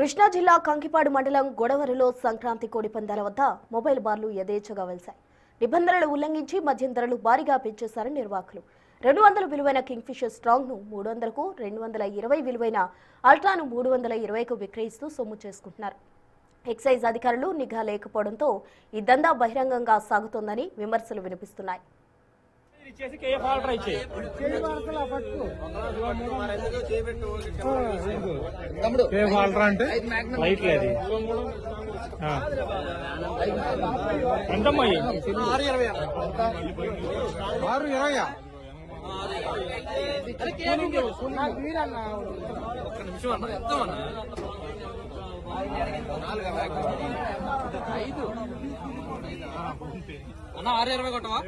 కృష్ణా జిల్లా కంకిపాడు మండలం గొడవరిలో సంక్రాంతి కోడి పందాల వద్ద మొబైల్ బార్లు యథేచ్ఛగా వెలిశాయి. నిబంధనలు ఉల్లంఘించి మద్యం ధరలు భారీగా పెంచేశారని నిర్వాహకులు. 200 విలువైన కింగ్ఫిషర్ స్ట్రాంగ్ ను 300కు, 220 విలువైన అల్ట్రాను 320కు విక్రయిస్తూ సొమ్ము చేసుకుంటున్నారు. ఎక్సైజ్ అధికారులు నిఘా లేకపోవడంతో ఈ దందా బహిరంగంగా సాగుతోందని విమర్శలు వినిపిస్తున్నాయి. అన్న 620 కొట్టవా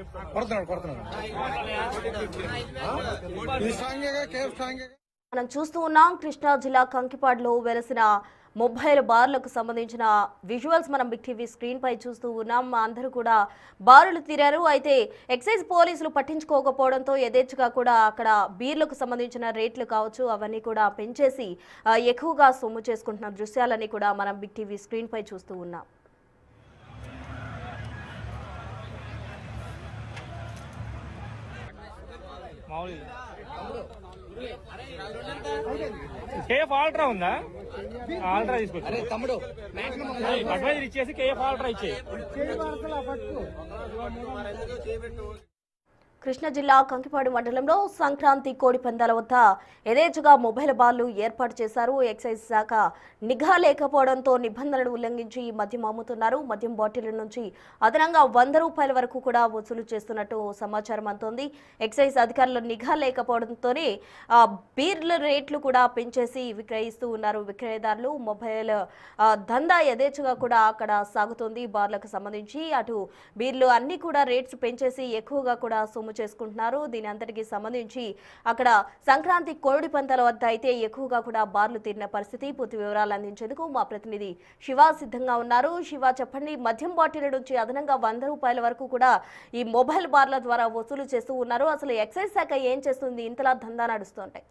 మనం చూస్తూ ఉన్నాం. కృష్ణా జిల్లా కంకిపాడులో వెలసిన మొబైల్ బార్లకు సంబంధించిన విజువల్స్ మనం బిగ్ టీవీ స్క్రీన్ పై చూస్తూ ఉన్నాం. అందరూ కూడా బారులు తీరారు. అయితే ఎక్సైజ్ పోలీసులు పట్టించుకోకపోవడంతో యథేచ్ఛగా కూడా అక్కడ బీర్లకు సంబంధించిన రేట్లు కావచ్చు అవన్నీ కూడా పెంచేసి ఎక్కువగా సొమ్ము చేసుకుంటున్న దృశ్యాలన్నీ కూడా మనం బిగ్ టీవీ స్క్రీన్ పై చూస్తూ ఉన్నాం. కేఎఫ్ ఆల్ట్రా ఉందా? ఆల్ట్రా తీసుకొచ్చి తమ్ముడు అడ్వైజర్ ఇచ్చేసి కేఎఫ్ ఆల్ట్రా ఇచ్చే. కృష్ణా జిల్లా కంకిపాడు మండలంలో సంక్రాంతి కోడి పందాల వద్ద యథేచ్ఛగా మొబైల్ బార్లు ఏర్పాటు చేశారు. ఎక్సైజ్ శాఖ నిఘా లేకపోవడంతో నిబంధనలు ఉల్లంఘించి మద్యం అమ్ముతున్నారు. మద్యం బాటిళ్ల నుంచి అదనంగా 100 రూపాయల వరకు కూడా వసూలు చేస్తున్నట్టు సమాచారం అందుతోంది. ఎక్సైజ్ అధికారుల నిఘా లేకపోవడంతోనే బీర్ల రేట్లు కూడా పెంచేసి విక్రయిస్తూ ఉన్నారు విక్రయదారులు. మొబైల్ దందా యథేచ్ఛగా కూడా అక్కడ సాగుతోంది. బార్లకు సంబంధించి అటు బీర్లు అన్ని కూడా రేట్స్ పెంచేసి ఎక్కువగా కూడా సొమ్ము చేసుకుంటున్నారు. దీని అంతటికి సంబంధించి అక్కడ సంక్రాంతి కోడి పందాల వద్ద అయితే ఎక్కువగా కూడా బార్లు తీరిన పరిస్థితి. పూర్తి వివరాలు అందించేందుకు మా ప్రతినిధి శివ సిద్ధంగా ఉన్నారు. శివ, చెప్పండి, మద్యం బాటిల్ నుంచి అదనంగా 100 రూపాయల వరకు కూడా ఈ మొబైల్ బార్ల ద్వారా వసూలు చేస్తూ ఉన్నారు. అసలు ఎక్సైజ్ శాఖ ఏం చేస్తుంది? ఇంతలా దందా నడుస్తుంటాయి.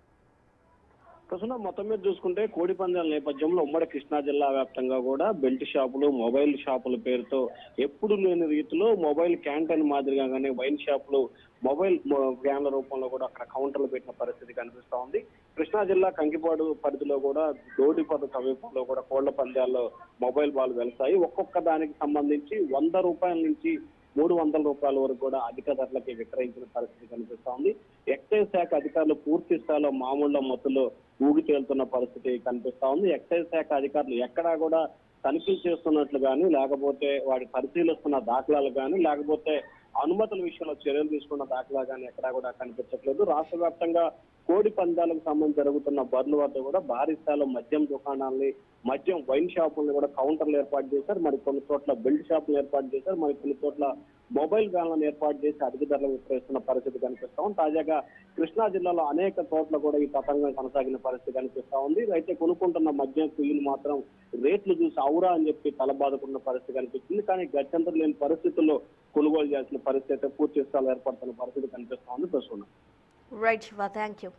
ప్రస్తుతం మొత్తం మీద చూసుకుంటే కోడి పందాల నేపథ్యంలో ఉమ్మడి కృష్ణా జిల్లా వ్యాప్తంగా కూడా బెల్ట్ షాపులు, మొబైల్ షాపుల పేరుతో ఎప్పుడు లేని రీతిలో మొబైల్ క్యాంటీన్ మాదిరిగానే వైన్ షాపులు మొబైల్ వ్యాన్ల రూపంలో కూడా అక్కడ కౌంటర్లు పెట్టిన పరిస్థితి కనిపిస్తా ఉంది. కృష్ణా జిల్లా కంకిపాడు పరిధిలో కూడా దోడిపద సమీపంలో కూడా కోళ్ల పందాల్లో మొబైల్ బాల్ వెళ్తాయి. ఒక్కొక్క దానికి సంబంధించి 100 రూపాయల నుంచి 300 రూపాయల వరకు కూడా అధిక ధరలకి విక్రయించిన పరిస్థితి కనిపిస్తా ఉంది. ఎక్సైజ్ శాఖ అధికారులు పూర్తి స్థాయిలో మామూళ్ల మత్తులో ఊగి తేలుతున్న పరిస్థితి కనిపిస్తా ఉంది. ఎక్సైజ్ శాఖ అధికారులు ఎక్కడా కూడా తనిఖీలు చేస్తున్నట్లు కానీ, లేకపోతే వాటి పరిశీలిస్తున్న దాఖలాలు కానీ, లేకపోతే అనుమతుల విషయంలో చర్యలు తీసుకున్న దాఖలా కానీ ఎక్కడా కూడా కనిపించట్లేదు. రాష్ట్ర వ్యాప్తంగా కోడి పందాలకు సంబంధించి జరుగుతున్న బర్ల వద్ద కూడా భారీ స్థాయిలో మద్యం దుకాణాలని, మద్యం వైన్ షాపులను కూడా కౌంటర్లు ఏర్పాటు చేశారు. మరి కొన్ని చోట్ల బెల్ట్ షాపులు ఏర్పాటు చేశారు. మరి కొన్ని చోట్ల మొబైల్ వ్యాన్లను ఏర్పాటు చేసి అధిక ధరలు విక్రయిస్తున్న పరిస్థితి కనిపిస్తాం. తాజాగా కృష్ణా జిల్లాలో అనేక చోట్ల కూడా ఈ తతంగం కొనసాగిన పరిస్థితి కనిపిస్తా ఉంది. అయితే కొనుక్కుంటున్న మద్యం కుయ్యలు మాత్రం రేట్లు చూసి అవురా అని చెప్పి తలబాదుకున్న పరిస్థితి కనిపిస్తుంది. కానీ గత్యంతరం లేని పరిస్థితుల్లో కొనుగోలు చేయాల్సిన పరిస్థితి పూర్తి స్థాయిలో ఏర్పడుతున్న పరిస్థితి కనిపిస్తా ఉంది. ప్రస్తుతం రైట్ శివ, థ్యాంక్ యూ.